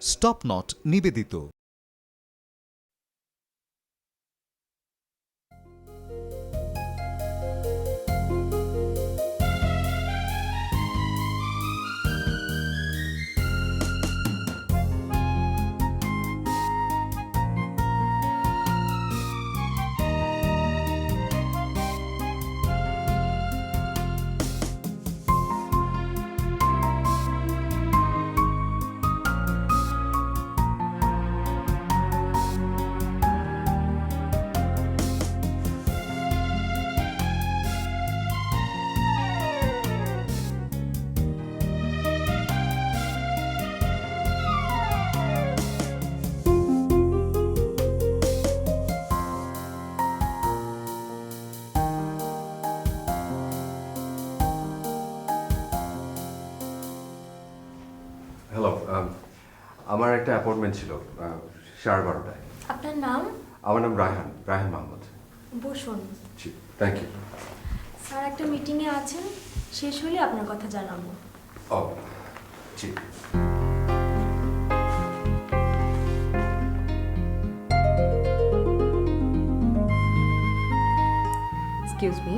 Stop not নিবেদিত। Hello, আমার একটা অ্যাপয়েন্টমেন্ট ছিল 12:30টায়। আপনার নাম? আমার নাম রায়হান মাহমুদ। বসুন। জি, থ্যাংক ইউ। স্যার একটা মিটিংয়ে আছেন, শেষ হলে আপনার কথা জানাবো। ও জি। এক্সকিউজ মি,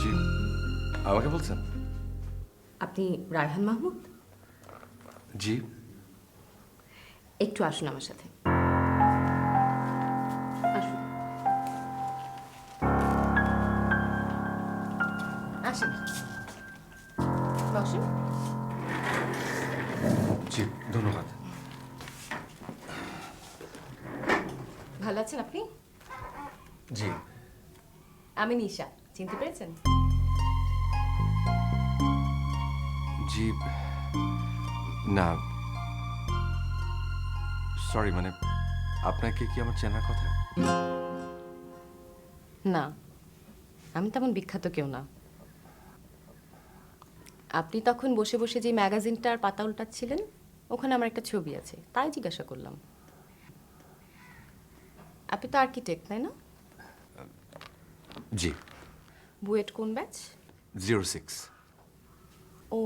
জি, আমাকে বলছেন? আপনি রায়হান মাহমুদ? জি। একটু আসুন আমার সাথে। আসুন, আসুন, বসুন। জি, ধন্যবাদ। ভালো আছেন আপনি? জি। আমি নিশা, চিনতে পেরেছেন? জি, না, সরি, মানে আপনাকে কি আমার চেনার কথা? না, আমি তেমন বিখ্যাত কেউ না। আপনি তখন বসে বসে যে ম্যাগাজিনটার পাতা উল্টাচ্ছিলেন, ওখানে আমার একটা ছবি আছে, তাই জিজ্ঞাসা করলাম। আপনি তো আর্কিটেক্ট, তাই না? জি। বুয়েট কোন ব্যাচ? 06। ও,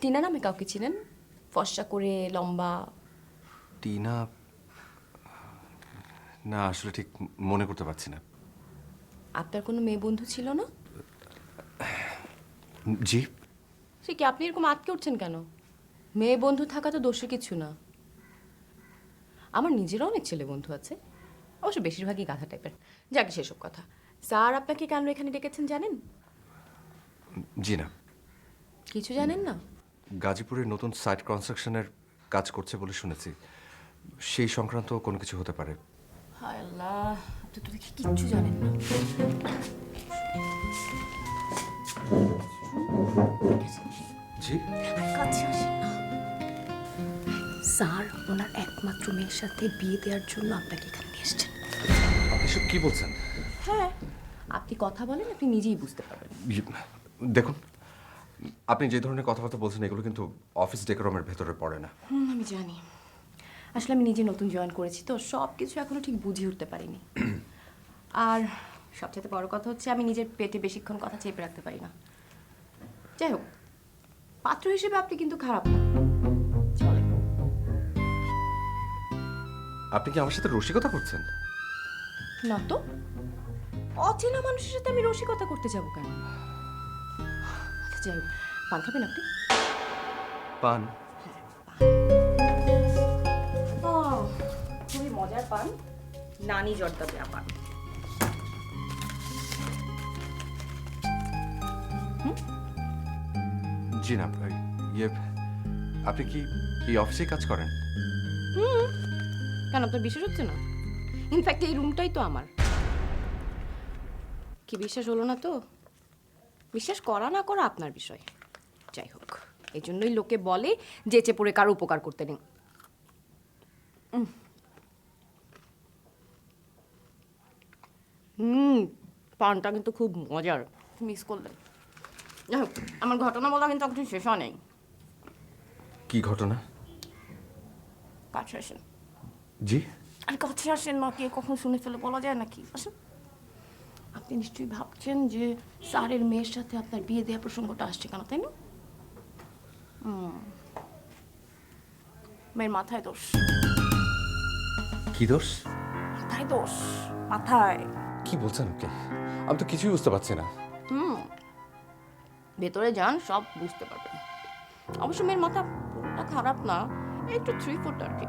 টিনা নামে কাউকে চিনেন? ফর্সা করে, লম্বা। টিনা? না, আসলে ঠিক মনে করতে পারছি না। আপনার কোনো মেয়ে বন্ধু ছিল না? জি। সে কি, আপনি এরকম আটকে উঠছেন কেন? মেয়ে বন্ধু থাকা তো দোষের কিছু না। আমার নিজেরও অনেক ছেলে বন্ধু আছে, অবশ্য বেশিরভাগই গাধা টাইপের। যাকে সেসব কথা। স্যার আপনাকে কেন এখানে ডেকেছেন জানেন? জি না। কিছু জানেন না? গাজীপুরে নতুন সাইট কনস্ট্রাকশনের কাজ করছে বলে শুনেছি, সেই সংক্রান্ত কোনো কিছু হতে পারে। হায় আল্লাহ, আপনি তো দেখি কিচ্ছু জানেন না। জি। কাছে আসেন না। স্যার ওনার একমাত্র মেয়ের সাথে বিয়ে দেওয়ার জন্য আপনাকে এখানে নিয়ে এসেছেন। আপনি সব কি বলছেন? হ্যাঁ, আপনি কথা বলেন, আপনি নিজেই বুঝতে পারবেন। দেখুন, আপনি যে ধরনের কথাবার্তা বলছেন এগুলো কিন্তু অফিস ডেকোরামের ভেতরে পড়ে না। আমি জানি। আসলে আমি নিজে নতুন জয়েন করেছি তো সব কিছু এখনো ঠিক বুঝিয়ে উঠতে পারিনি। আর সবচেয়ে বড় কথা হচ্ছে আমি নিজের পেটে বেশিক্ষণ কথা চেপে রাখতে পারি না। যাই হোক, পাত্র হিসেবে আপনি কিন্তু খারাপ না, চলে। আপনি কি আমার সাথে রসিকতা করছেন? না তো, অচেনা মানুষের সাথে আমি রসিকতা করতে যাব কেন? আচ্ছা, যাই হোক, পান খাবেন আপনি? পান? ও, খুবই মজার পান, নানি জর্দা দেয়া পান। জি না, ইয়ে, আপনি কি এই অফিসে কাজ করেন? কেন, আপনার বিশ্বাস হচ্ছে না? ইনফ্যাক্ট এই রুমটাই তো আমার। কি বিশ্বাস হলো না তো? বিশ্বাস করা না করা আপনার বিষয়। যাই হোক, এই জন্যই লোকে বলে যেচে পড়ে কারো উপকার করতে নেই। পানটা কিন্তু খুব মজার, মিস করলেন। যাই হোক, আমার ঘটনা বলা কিন্তু এখন শেষ হয় নাই। কি ঘটনা? কাছে আসেন। জি। আর কাছে আসেন না, কে কখন শুনে ফেলে বলা যায় নাকি? আসেন। আপনি নিশ্চয়ই ভাবছেন যে স্যারের মেয়ের সাথে আপনার বিয়ে দেওয়ার প্রসঙ্গটা আসছে কেন, তাই না? মেয়ের মাথায় দোষ। কি দোষ? মাথায় দোষ, মাথায়। কি বলছেন আপনি? আমি তো কিছুই বুঝতে পারছি না। ভেতরে যান, সব বুঝতে পারবেন। অবশ্য মেয়ের মাথা পুরোটা খারাপ না, একটু 3 ফুট আর কি।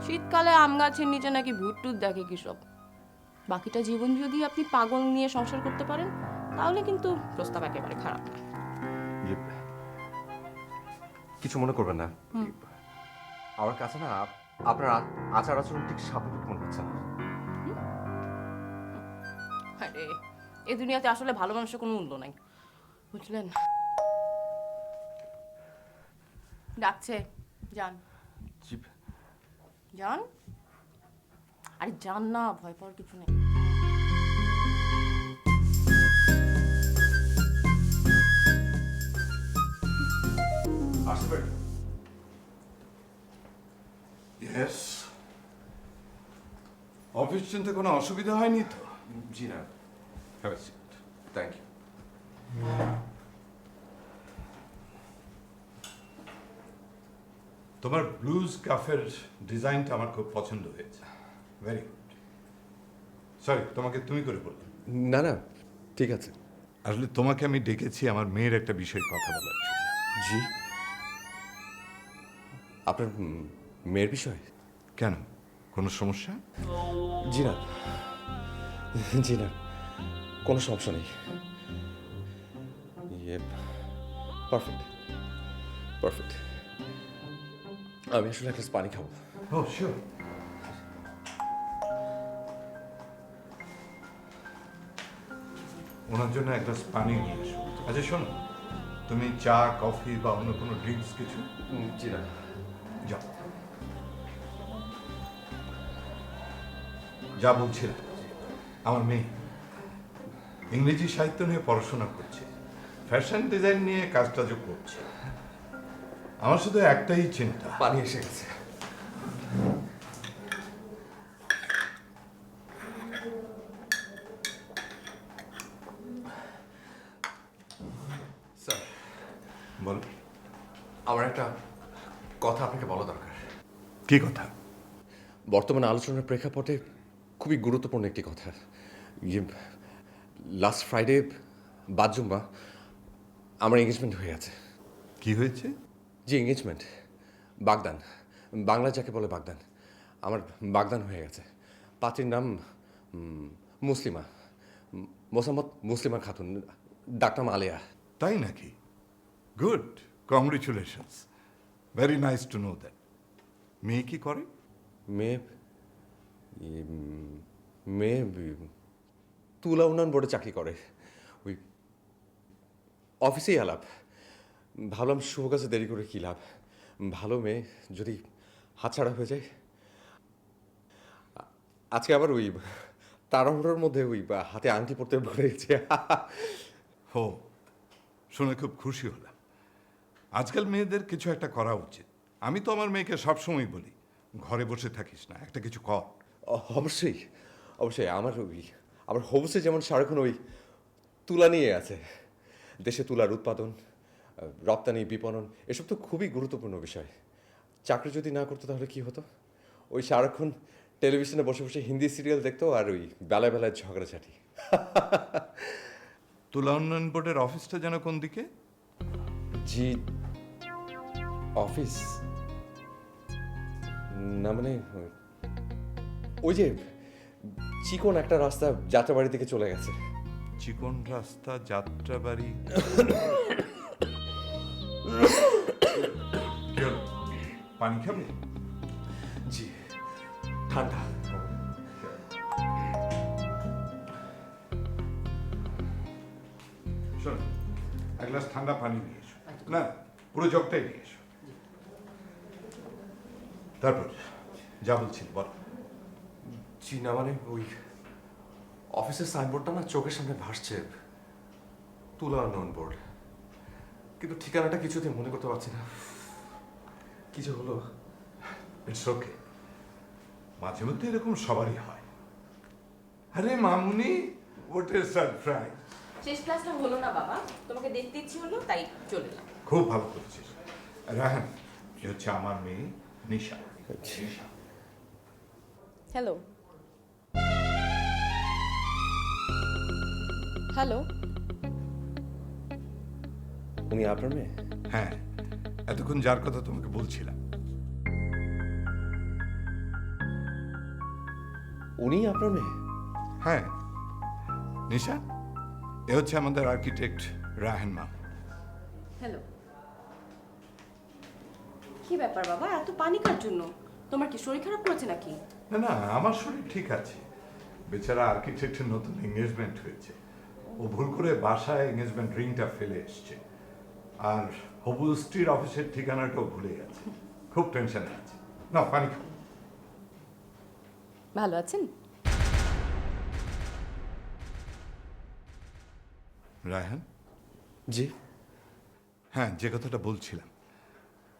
শীতকালে আম গাছের নিচে নাকি ভূত টুত দেখে কি সব। বাকিটা জীবন যদি আপনি পাগল নিয়ে সংসার করতে পারেন তাহলে কিন্তু প্রস্তাব একেবারে খারাপ না। কিছু মনে করবেন না, আমার কাছে না আপনার আচার আচরণ ঠিক স্বাভাবিক মনে হচ্ছে না। আরে এই দুনিয়াতে আসলে ভালো মানুষের কোনো মূল্য নাই, বুঝলেন? ডাকছে, যান জি, যান। আরে যান না, ভয় পাওয়ার কিছু নেই। আসতে পারি? ইয়েস, অফিস চিনতে কোনো অসুবিধা হয়নি তো? জি না, have a seat. Thank you. তোমার ব্লুজ কাফের ডিজাইনটা আমার খুব পছন্দ হয়েছে। Very good. সরি, তোমাকে তুমি করে বললাম। না না, ঠিক আছে। আসলে তোমাকে আমি ডেকেছি আমার মেয়ের একটা বিষয়ে কথা বলার জন্য। জি, আপনার মেয়ের বিষয়? কেন, কোনো সমস্যা? জি না, জি না, কোনো সমস্যা নেই। ইয়ে, পারফেক্ট পারফেক্ট। আমি আসলে একটা পানি খাবো। ও শিওর। ওনার জন্য একটা পানি নিয়ে এসো। আচ্ছা শোনো, তুমি চা কফি বা অন্য কোনো ড্রিঙ্কস কিছু? জি না। যাও। যা বলছিলাম, আমার মেয়ে ইংরেজি সাহিত্য নিয়ে পড়াশোনা করছে, ফ্যাশন ডিজাইন নিয়ে কাজটা যে করছে। আমার শুধু একটাই চিন্তা, পানি এসে গেছে। স্যার, বল। আমার একটা কথা আপনাকে বলা দরকার। কি কথা? বর্তমান আলোচনার প্রেক্ষাপটে খুবই গুরুত্বপূর্ণ একটি কথা। লাস্ট ফ্রাইডে বাদ-জুম্মা আমার এঙ্গেজমেন্ট হয়ে আছে। কি হয়েছে? জি, এঙ্গেজমেন্ট। বাগদান, বাংলা যাকে বলে বাগদান। আমার বাগদান হয়ে গেছে। পাত্রীর নাম মুসলিমা, মোসাম্মদ মুসলিমা খাতুন, ডাক্তার আলেয়া। তাই নাকি? Good, congratulations, very nice to know that. মেয়ে কি করে? মেয়ে মেয়ে তুলা উন্নয়ন বোর্ডে চাকরি করে। ওই অফিসেই আলাপ। ভাবলাম শুভ কাজে দেরি করে কী লাভ। ভালো মেয়ে যদি হাতছাড়া হয়ে যায়। আজকে আবার ওই তাড়াহুড়োর মধ্যে ওই হাতে আংটি পরতে ভুলে গেছে। হো, শুনে খুব খুশি হলাম। আজকাল মেয়েদের কিছু একটা করা উচিত। আমি তো আমার মেয়েকে সবসময় বলি, ঘরে বসে থাকিস না, একটা কিছু কর। অবশ্যই অবশ্যই। আমার হোমসে যেমন সারাক্ষণ ওই তুলা নিয়ে আছে। দেশে তুলার উৎপাদন, রপ্তানি, বিপণন এসব তো খুবই গুরুত্বপূর্ণ বিষয়। চাকরি যদি না করতো তাহলে কি হতো? ওই সারাক্ষণ টেলিভিশনে বসে বসে হিন্দি সিরিয়াল দেখতো আর ওই বেলায় বেলায় ঝগড়াঝাটি। তুলা উন্নয়ন বোর্ডের অফিসটা যেন কোন দিকে? জি, অফিস না মানে ওই যে চিকন একটা রাস্তা যাত্রাবাড়ি থেকে চলে গেছে। চিকন রাস্তা, যাত্রাবাড়ি। কি হলো? পানি খাবে? জি, ঠান্ডা। শোনো, এক গ্লাস ঠান্ডা পানি নিয়ে এসো। না, পুরো জগটাই নিয়ে এসো। তারপর যা বলছি বল। জি না মানে ওই অফিসের সাইনবোর্ডটা না চোখের সামনে ভাসছে, তুলা উন্নয়ন বোর্ড, কিন্তু ঠিকানাটা কিছুতে মনে করতে পারছি না। কি যে হলো। ইটস ওকে, মাঝে মধ্যে এরকম সবারই হয়। আরে মামুনি, হোয়াট এ সারপ্রাইজ। শেষ ক্লাসটা হলো না বাবা, তোমাকে দেখতে ইচ্ছে হলো তাই চলে এলাম। খুব ভালো করেছিস। রাহান, এ হচ্ছে আমার মেয়ে নিশা। নিশা। হ্যালো হ্যালো, উনি আপনার মেয়ে? হ্যাঁ, এতক্ষণ যার কথা তোমাকে বলছিলাম। উনি আপনার মেয়ে? হ্যাঁ নিশা, এ হচ্ছে আমাদের আর্কিটেক্ট রাহান মা। হ্যালো। কি ব্যাপার বাবা, এত পানিকার জন্য? তোমার কি শরীর খারাপ করেছে নাকি? না না, আমার শরীর ঠিক আছে। বেচারা আর্কিটেক্টের নতুন এঙ্গেজমেন্ট হয়েছে, ও ভুল করে বাসায় এঙ্গেজমেন্ট রিংটা ফেলে এসছে, আর হবু স্ত্রীর অফিসের ঠিকানাটাও ভুলে গেছে। খুব টেনশনে আছে। না, পানি খাও। ভালো আছেন? রায়হান, জি। হ্যাঁ, যে কথাটা বলছিলাম,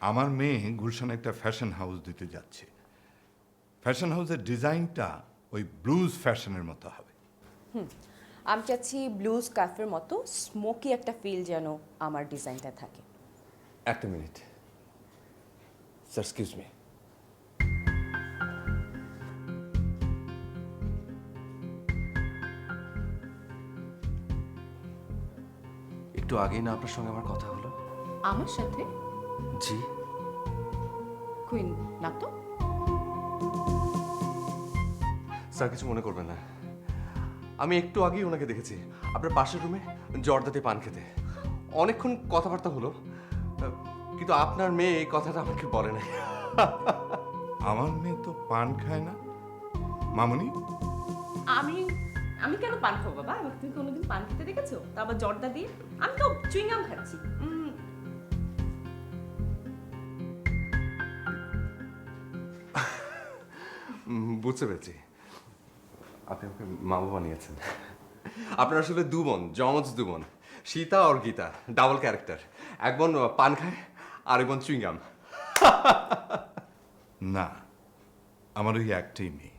আমার মেয়ে গুলশানে একটা ফ্যাশন হাউস দিতে যাচ্ছে। ফ্যাশন হাউসের ডিজাইনটা ওই ব্লুজ ফ্যাশনের মতো হবে। আমি চাচ্ছি ব্লুজ ক্যাফের মতো স্মোকি একটা ফিল যেন আমার ডিজাইনটা থাকে। একটা মিনিট স্যার, এক্সকিউজ মি। একটু আগেই না আপনার সঙ্গে আমার কথা হলো? আমার সাথে? জি। কুইন না তো? স্যার কিছু মনে করবেন না, আমি একটু আগেই ওনাকে দেখেছি আপনার পাশের রুমে জর্দাতে পান খেতে। অনেকক্ষণ কথাবার্তা হলো, কিন্তু আপনার মেয়ে এই কথাটা আমাকে বলে নাই। আমার মেয়ে তো পান খায় না মামুনি। আমি আমি কেন পান খাবো বাবা? আমাকে তুমি কোনোদিন পান খেতে দেখেছো? তা আবার জর্দা দিয়ে? আমি তো চুইংগাম খাচ্ছি। বুঝতে পেরেছি, আপনি আমাকে মা বাবা নিয়েছেন। আপনার আসলে দু বোন, জমজ দু বোন, সীতা আর গীতা, ডাবল ক্যারেক্টার। এক বোন পান খায় আর এক বোন চুইংগাম। না, আমার ওই একটাই মেয়ে।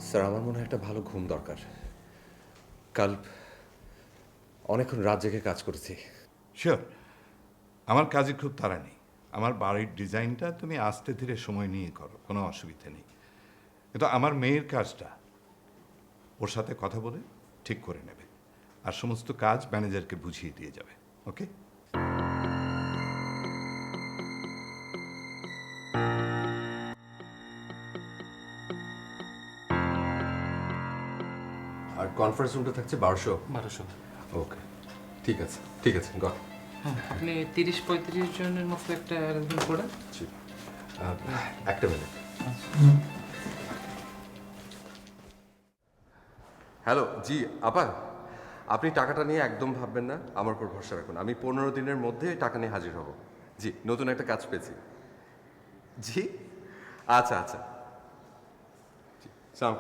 স্যার আমার মনে হয় একটা ভালো ঘুম দরকার। কাল অনেকক্ষণ রাত জেগে কাজ করেছি। শিওর, আমার কাজে খুব তাড়া নেই। আমার বাড়ির ডিজাইনটা তুমি আস্তে ধীরে সময় নিয়ে করো, কোনো অসুবিধা নেই। কিন্তু আমার মেয়ের কাজটা ওর সাথে কথা বলে ঠিক করে নেবে, আর সমস্ত কাজ ম্যানেজারকে বুঝিয়ে দিয়ে যাবে। ওকে? আর কনফারেন্স রুমটা থাকছে 1200। 1200। ওকে, ঠিক আছে ঠিক আছে, গট। হ্যাঁ, আপনি 30-35 জনের মতো একটা অ্যারেঞ্জমেন্ট করেন। জি, একটা মিনিট। হ্যালো, জি আপা, আপনি টাকাটা নিয়ে একদম ভাববেন না, আমার উপর ভরসা রাখুন। আমি 15 দিনের মধ্যে টাকা নিয়ে হাজির হব। জি, নতুন একটা কাজ পেয়েছি। জি, আচ্ছা আচ্ছা, জি, সালাম।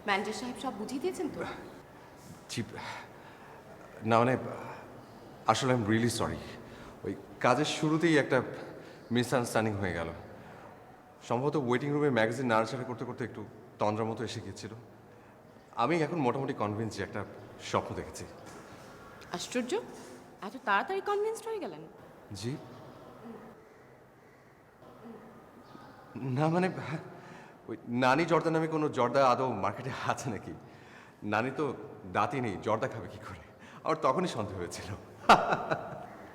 ম্যানেজার সাহেব সব বুঝিয়ে দিয়েছেন তো? জি, না মানে আসলে আই এম রিয়েলি সরি। ওই কাজের শুরুতেই একটা মিসআন্ডারস্ট্যান্ডিং হয়ে গেল। সম্ভবত ওয়েটিং রুমে ম্যাগাজিন নাড়াচাড়া করতে করতে একটু তন্দ্রার মতো এসে গিয়েছিল। আমি এখন মোটামুটি কনভিন্স যে একটা স্বপ্ন দেখেছি। আশ্চর্য, এত তাড়াতাড়ি কনভিন্সড হয়ে গেলেন? জি, না মানে ওই নানি জর্দা নামে কোনো জর্দা আদৌ মার্কেটে আছে নাকি? নানি তো দাঁতই নেই, জর্দা খাবে কি করে? আর তখনই সন্দেহ হয়েছিল।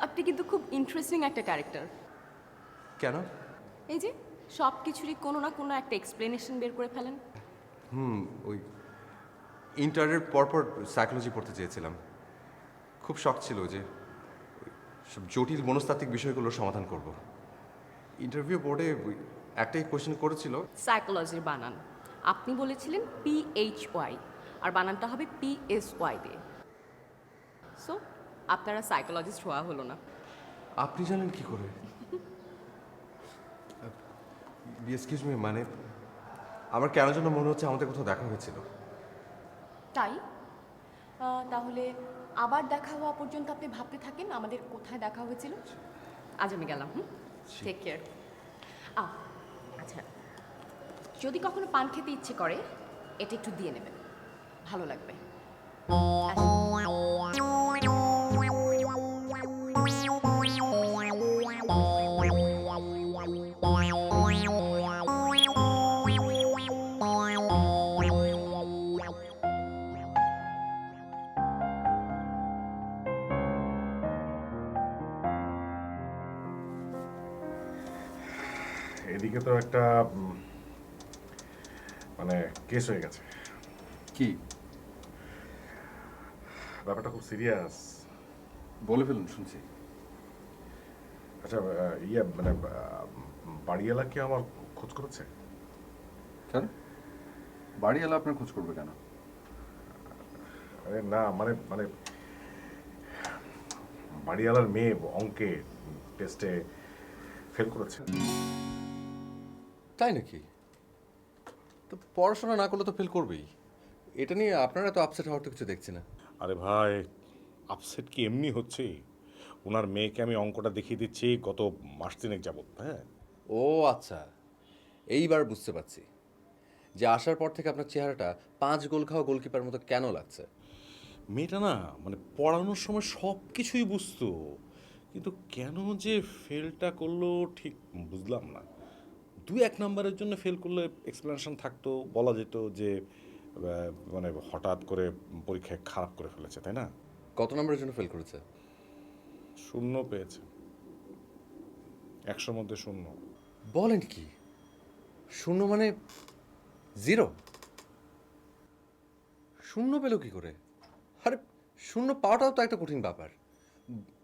আপনি কিন্তু খুব ইন্টারেস্টিং একটা ক্যারেক্টার। কেন? এই যে সব কিছুরই কোনো না কোনো একটা এক্সপ্লেনেশন বের করে ফেলেন। ওই ইন্টারের পরপর সাইকোলজি পড়তে চেয়েছিলাম। খুব শখ ছিল যে ওই সব জটিল মনস্তাত্ত্বিক বিষয়গুলোর সমাধান করব। ইন্টারভিউ বোর্ডে ওই একটাই কোয়েশ্চেন করেছিল। সাইকোলজির বানান আপনি বলেছিলেন PHY, আর বানানটা হবে PSY দিয়ে। সো আপনারা সাইকোলজিস্ট হওয়া হলো না। আপনি জানেন কি করে? এক্সকিউজ মি, মানে আমার কেন যেন মনে হচ্ছে আমাদের কোথাও দেখা হয়েছিল। তাই তাহলে আবার দেখা হওয়া পর্যন্ত আপনি ভাবতে থাকেন আমাদের কোথায় দেখা হয়েছিল। আজ আমি গেলাম। Take care. আচ্ছা, যদি কখনো পান খেতে ইচ্ছে করে এটা একটু দিয়ে নেবেন, ভালো লাগবে। এদিকে তো একটা মানে কেস হয়ে গেছে। কি ব্যাপারটা খুব সিরিয়াস। বলে ফেলুন, শুনছি। আচ্ছা, ইয়ে মানে বাড়িওয়ালা কি আমার খোঁজ করেছে? কেন বাড়িওয়ালা আপনার খোঁজ করবে কেন? আরে না, মানে মানে বাড়িওয়ালার মেয়ে অঙ্কে টেস্টে ফেল করেছে। তাই নাকি? তো পড়াশোনা না করলে তো ফেল করবেই। এটা নিয়ে আপনারা তো আপসেট হওয়ার তো কিছু দেখছি না। আরে ভাই, আপসেট কি এমনি হচ্ছে? ওনার মেয়েকে আমি অঙ্কটা দেখিয়ে দিচ্ছি গত মাস তিনেক যাবত। হ্যাঁ, ও আচ্ছা, এইবার বুঝতে পারছি যে আসার পর থেকে আপনার চেহারাটা 5 গোল খাওয়া গোলকিপার মতো কেন লাগছে। মেয়েটা না মানে পড়ানোর সময় সব কিছুই বুঝতো, কিন্তু কেন যে ফেলটা করলো ঠিক বুঝলাম না। 2-1 নম্বরের জন্য ফেল করলে এক্সপ্লেনেশন থাকতো, বলা যেত যে মানে হঠাৎ করে পরীক্ষায় খারাপ করে ফেলেছে, তাই না? কত নম্বরের জন্য ফেল করেছে? 0 পেয়েছে, 100 মধ্যে 0। বলেন কি? 0 মানে 0? 0 পেল কি করে? আরে 0 পাওয়াটাও তো একটা কঠিন ব্যাপার।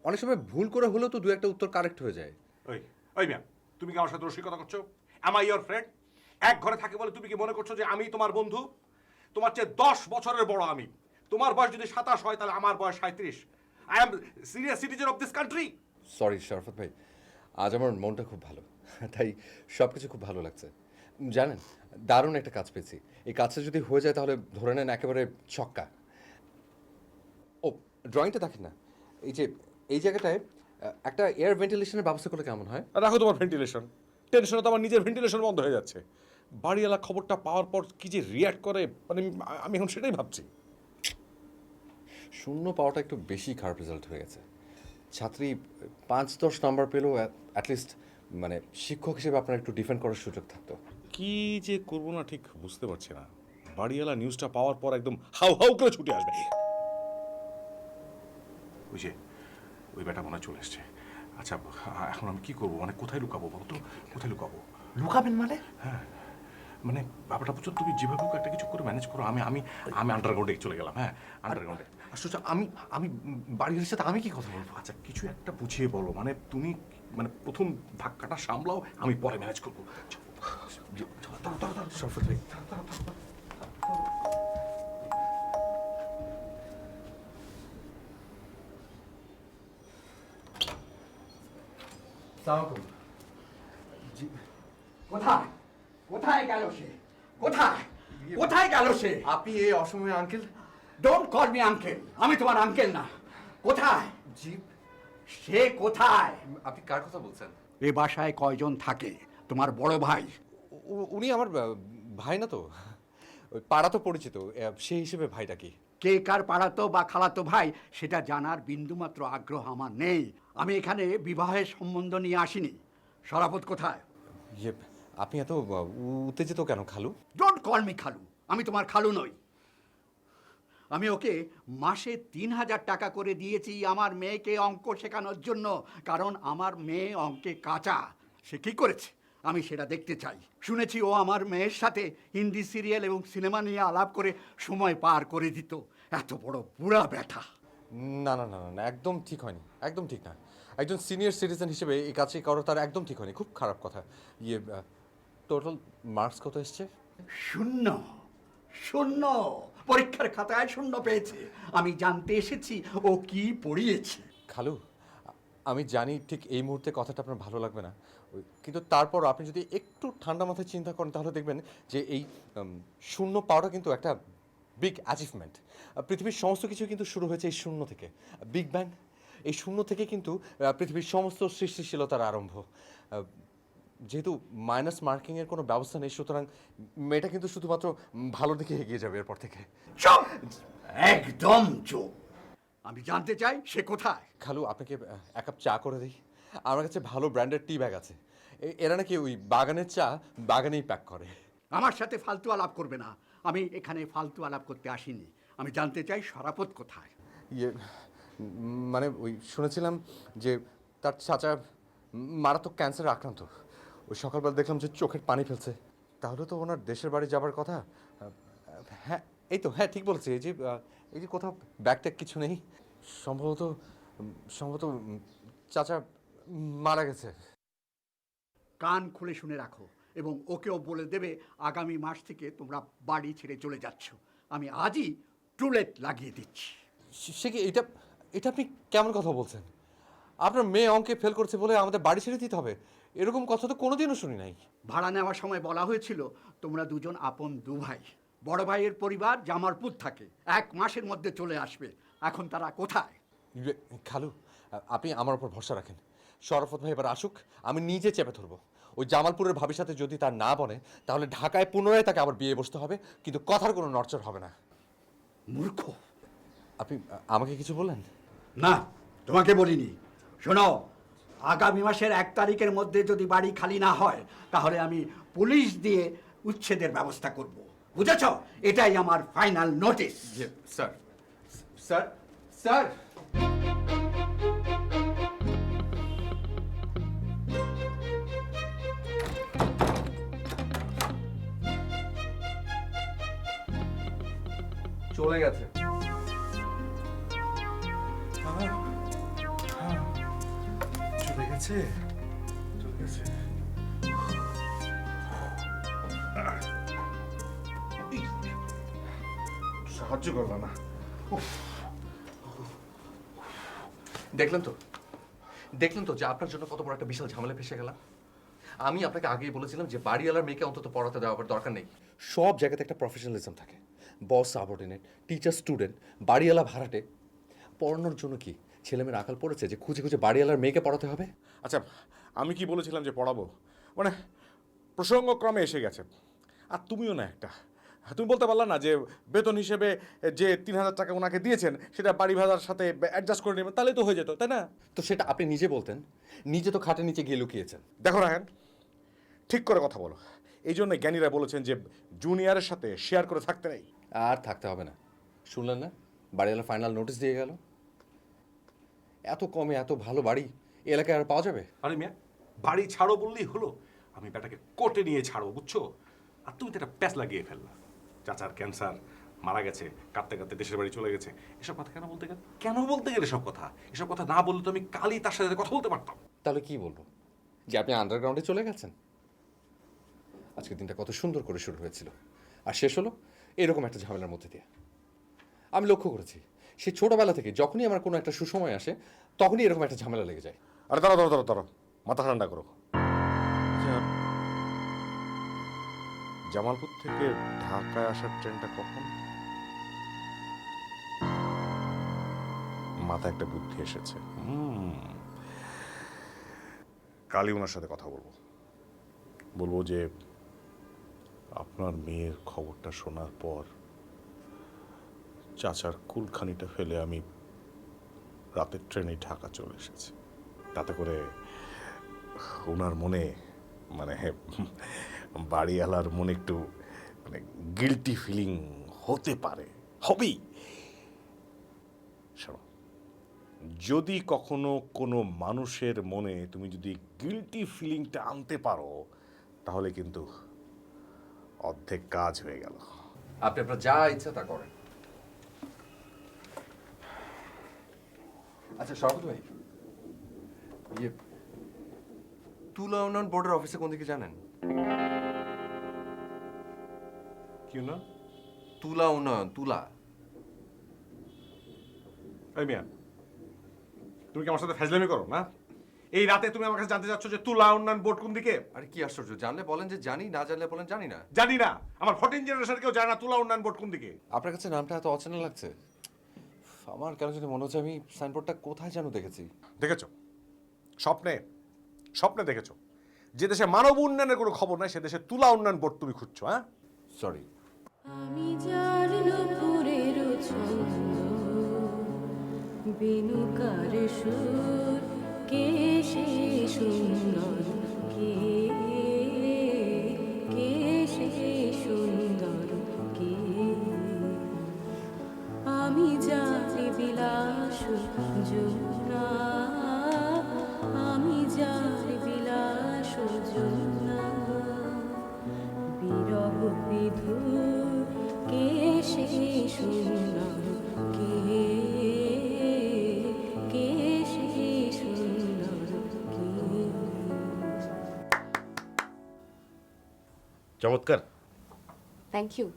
অনেক সময় ভুল করে হলেও তো 2-1টা উত্তর কারেক্ট হয়ে যায়। ওই মিয়া, তুমি কি আমার সাথে রসিকতা করছো? Am I your friend? এক ঘরে থাকে বলে তুমি কি মনে করছো যে আমি তোমার বন্ধু? তোমার চেয়ে 10 বছরের বড় আমি। তোমার বয়স যদি 27 হয় তাহলে আমার বয়স 37। I am senior citizen of this country. Sorry Sharafat ভাই, আজ আমার মনটা খুব ভালো, তাই সব কিছু খুব ভালো লাগছে। জানেন, দারুণ একটা কাজ পেয়েছি। এই কাজটা যদি হয়ে যায় তাহলে ধরে নেন একেবারে ছক্কা। ও, ড্রয়িংটা দেখেন না, এই যে এই জায়গাটায় একটা এয়ার ভেন্টিলেশনের ব্যবস্থা করলে কেমন হয়? আর রাখো তোমার ভেন্টিলেশন, টেনশনে তো আমার নিজের ভেন্টিলেশন বন্ধ হয়ে যাচ্ছে। বাড়িওয়ালা খবরটা পাওয়ার পর কি যে রিয়াক্ট করে, মানে আমি এখন সেটাই ভাবছি। 0 পাওয়াটা একটু বেশি খারাপ রেজাল্ট হয়ে গেছে। ছাত্রী 5-10 নাম্বার পেলেও অ্যাটলিস্ট মানে শিক্ষক হিসেবে আপনার একটু ডিফেন্ড করার সুযোগ থাকতো। কি যে করবো না ঠিক বুঝতে পারছি না। বাড়িওয়ালা নিউজটা পাওয়ার পর একদম হাউ হাউ করে ছুটে আসবে। ওই যে ওই বেটা মনে হয় চলে এসছে। আচ্ছা, এখন আমি কি করবো? মানে কোথায় লুকাবো বলতো? কোথায় লুকাবো? লুকাবেন মানে? হ্যাঁ, মানে ব্যাপারটা বুঝছো, তুমি যেভাবে হোক একটা কিছু করে ম্যানেজ করো। আমি আমি আমি আন্ডারগ্রাউন্ডে চলে গেলাম। হ্যাঁ, আন্ডারগ্রাউন্ডে। আশ্চর্য, আমি আমি বাড়ির সাথে আমি কি কথা বলবো? আচ্ছা, কিছু একটা বুঝিয়ে বলো। মানে তুমি মানে প্রথম ধাক্কাটা সামলাও, আমি পরে ম্যানেজ করবো। শরফত ভাই, কোথায় কোথায় গেল সে? কোথায় কোথায় গেল সে? আপনি এই অসময়ে uncle? Don't call me uncle, আমি তোমার আঙ্কেল না। কোথায় জি, সে? কোথায়? আপনি কার কথা বলছেন? এ বাসায় কয়জন থাকে? তোমার বড় ভাই? উনি আমার ভাই না তো, ওই পাড়া তো পরিচিত, সেই হিসেবে ভাইটা কি। কে কার পাড়াতো বা খালাতো ভাই সেটা জানার বিন্দুমাত্র আগ্রহ আমার নেই। আমি এখানে বিবাহের সম্বন্ধ নিয়ে আসিনি। শরাফত কোথায়? ইয়ে, আপনি এত উত্তেজিত কেন খালু? ডোন্ট কল মি খালু, আমি তোমার খালু নই। আমি ওকে মাসে 3,000 টাকা করে দিয়েছি আমার মেয়েকে অঙ্ক শেখানোর জন্য, কারণ আমার মেয়ে অঙ্কে কাঁচা। সে কি করেছে আমি সেটা দেখতে চাই। শুনেছি ও আমার মেয়ের সাথে হিন্দি সিরিয়াল এবং সিনেমা নিয়ে আলাপ করে সময় পার করে দিত। এত বড় বুড়া ব্যাটা। না না না না না, একদম ঠিক হয়নি, একদম ঠিক না। একজন সিনিয়র সিটিজেন হিসেবে এই কাজটি করা তার একদম ঠিক হয়নি, খুব খারাপ কথা। ইয়ে, টোটাল মার্কস কত এসছে? 0 0 পরীক্ষার খাতায় 0 পেয়েছে। আমি জানতে এসেছি ও কি পড়িয়েছে। খালু, আমি জানি ঠিক এই মুহূর্তে কথাটা আপনার ভালো লাগবে না, কিন্তু তারপর আপনি যদি একটু ঠান্ডা মাথায় চিন্তা করেন তাহলে দেখবেন যে এই শূন্য পাওয়াটা কিন্তু একটা বিগ অ্যাচিভমেন্ট। পৃথিবীর সমস্ত কিছু কিন্তু শুরু হয়েছে এই শূন্য থেকে, বিগ ব্যাং। এই শূন্য থেকে কিন্তু পৃথিবীর সমস্ত সৃষ্টিশীলতার আরম্ভ। যেহেতু মাইনাস মার্কিংয়ের কোনো ব্যবস্থা নেই, সুতরাং মেয়েটা কিন্তু শুধুমাত্র ভালো দিকে এগিয়ে যাবে এরপর থেকে। চুপ, একদম চুপ। আমি জানতে চাই সে কোথায়। খালু, আপনাকে এক কাপ চা করে দিই? আমার কাছে ভালো ব্র্যান্ডের টি ব্যাগ আছে। এরা নাকি ওই বাগানের চা বাগানেই প্যাক করে। আমার সাথে ফালতু আলাপ করবে না। আমি এখানে ফালতু আলাপ করতে আসিনি। আমি জানতে চাই শরাফত কোথায়। ইয়ে মানে ওই শুনেছিলাম যে তার চাচা মারাত্মক ক্যান্সারে আক্রান্ত। ওই সকালবেলা দেখলাম যে চোখের পানি ফেলছে। তাহলে তো ওনার দেশের বাড়ি যাবার কথা। হ্যাঁ, এই তো, হ্যাঁ ঠিক বলছি। এই যে কোথাও ব্যাগ ট্যাগ কিছু নেই। সম্ভবত সম্ভবত চাচা মারা গেছে। কান খুলে শুনে রাখো এবং ওকেও বলে দেবে আগামী মাস থেকে তোমরা বাড়ি ছেড়ে চলে যাচ্ছ। আমি আজই টুলেট লাগিয়ে দিচ্ছি। সে কি এটা এটা আপনি কেমন কথা বলছেন? আপনার মেয়ে অঙ্কে ফেল করছে বলে আমাদের বাড়ি ছেড়ে দিতে হবে? এরকম কথা তো কোনোদিনও শুনি নাই। ভাড়া নেওয়ার সময় বলা হয়েছিল তোমরা দুজন আপন দু ভাই। বড় ভাইয়ের পরিবার জামালপুর থাকে, 1 মাসের মধ্যে চলে আসবে। এখন তারা কোথায়? খালু, আপনি আমার উপর ভরসা রাখেন। শরাফত ভাই এবার আসুক, আমি নিজে চেপে ধরবো। ওই জামালপুরের ভাবির সাথে যদি তার না বনে, তাহলে ঢাকায় পুনরায় তাকে আবার বিয়ে বসতে হবে, কিন্তু কথার কোনো নড়চড় হবে না। মূর্খ। আপনি আমাকে কিছু বললেন? না, তোমাকে বলিনি। শোনো, আগামী মাসের 1 তারিখের মধ্যে যদি বাড়ি খালি না হয়, তাহলে আমি পুলিশ দিয়ে উচ্ছেদের ব্যবস্থা করব। বুঝেছ? এটাই আমার final notice. Sir, sir, sir. চলে গেছে। চলে গেছে, চলে গেছে। সাহায্য করলো না। দেখলেন তো, দেখলেন তো যে আপনার জন্য কত বড় একটা বিশাল ঝামেলা ফেসে গেলাম। আমি আপনাকে আগেই বলেছিলাম যে বাড়িওয়ালার মেয়েকে অন্তত পড়াতে দেওয়ার দরকার নেই। সব জায়গাতে একটা প্রফেশনালিজম থাকে। বস সাবঅর্ডিনেট, টিচার স্টুডেন্ট, বাড়িওয়ালা ভাড়াটে। পড়ানোর জন্য কি ছেলেমেয়ের আকাল পড়েছে যে খুঁজে খুঁজে বাড়িওয়ালার মেয়েকে পড়াতে হবে? আচ্ছা, আমি কি বলেছিলাম যে পড়াবো? মানে প্রসঙ্গক্রমে এসে গেছে। আর তুমিও না একটা, তুমি বলতে পারলা না যে বেতন হিসেবে যে 3,000 টাকা ওনাকে দিয়েছেন সেটা বাড়ি ভাড়ার সাথে অ্যাডজাস্ট করে নেবেন, তাহলেই তো হয়ে যেত, তাই না? তো সেটা আপনি নিজে বলতেন। নিজে তো খাটের নিচে গিয়ে লুকিয়েছেন। দেখো রায়হান, ঠিক করে কথা বলো। এই জন্য জ্ঞানীরা বলেছেন যে জুনিয়রের সাথে শেয়ার করে থাকতে নেই। আর থাকতে হবে না। শুনলেন না, বাড়িওয়ালা ফাইনাল নোটিশ দিয়ে গেল। এত কমে এত ভালো বাড়ি এলাকায় আর পাওয়া যাবে? আরে মিয়া, বাড়ি ছাড়ো বললেই হলো? আমি বেটাকে কোর্টে নিয়ে ছাড়বো, বুঝছো? আর তুমি তো একটা প্যাচ লাগিয়ে ফেললা। চাচার ক্যান্সার, মারা গেছে, কাঁদতে কাঁদতে দেশের বাড়ি চলে গেছে। এসব কথা কেন বলতে গেলে? কেন বলতে গেলে সব কথা? এসব কথা না বললে তো আমি কালই তার সাথে কথা বলতে পারতাম। তাহলে কি বলবো? যে আপনি আন্ডারগ্রাউন্ডে চলে গেছেন? আজকের দিনটা কত সুন্দর করে শুরু হয়েছিল, আর শেষ হলো এরকম একটা ঝামেলার মধ্যে দিয়ে। আমি লক্ষ্য করেছি সে ছোটবেলা থেকে যখনই আমার কোনো একটা সুসময় আসে, তখনই এরকম একটা ঝামেলা লেগে যায়। আরে দাঁড়ো দাঁড়ো দাঁড়ো দাঁড়ো, মাথা ঠান্ডা করো। আচ্ছা, জামালপুর থেকে ঢাকায় আসার ট্রেনটা কখন? মাথায় একটা বুদ্ধি এসেছে। কালই ওনার সাথে কথা বলবো। বলবো যে আপনার মেয়ের খবরটা শোনার পর চাচার কুলখানিটা ফেলে আমি রাতের ট্রেনে ঢাকা চলে এসেছি। তাতে করে ওনার মনে, মানে বাড়িওয়ালার মনে একটু মানে গিল্টি ফিলিং হতে পারে, হবেই। শোনো, যদি কখনো কোনো মানুষের মনে তুমি যদি গিল্টি ফিলিংটা আনতে পারো, তাহলে কিন্তু অর্ধেক কাজ হয়ে গেল। আপনি আপনার যা ইচ্ছা তা করেন। আচ্ছা শরাফত ভাই, ইয়ে তুলা উন্নয়ন বোর্ডের অফিসে কোন দিকে জানেন? কি না? তুলা উন্নয়ন, তুলা। এই মিয়া, তুমি কি আমার সাথে ফেজলামি করো না? এই রাতে তুমি আমার কাছে জানতে চাচ্ছ যে তুলা উন্নয়ন বোর্ড কোন দিকে? আরে কি আশ্চর্য, জানলে বলেন যে জানি, না জানলে বলেন জানি না। জানি না, আমার 14 জেনারেশন কেউ জানে না তুলা উন্নয়ন বোর্ড কোন দিকে। আপনার কাছে নামটা এত অচেনা লাগছে? আমার কেন যদি মনে হচ্ছে আমি সাইনবোর্ডটা কোথায় যেন দেখেছি। দেখেছো? স্বপ্নে স্বপ্নে দেখেছো? যে দেশে মানব উন্নয়নের কোনো খবর নাই সে দেশে তুলা উন্নয়ন বোর্ড তুমি খুঁজছো। হ্যাঁ, সরি। আমি যার নুপুরের ছন্দ বেনুকার সুর কে সে সুন্দর কে কে সে সুন্দর কে আমি যার বিলাস যমুনা আমি যার বিলাস যমুনা বিরহ বিধুর কে সে সুন্দর কে কে সে সুন্দর কে। চমৎকার। Thank you.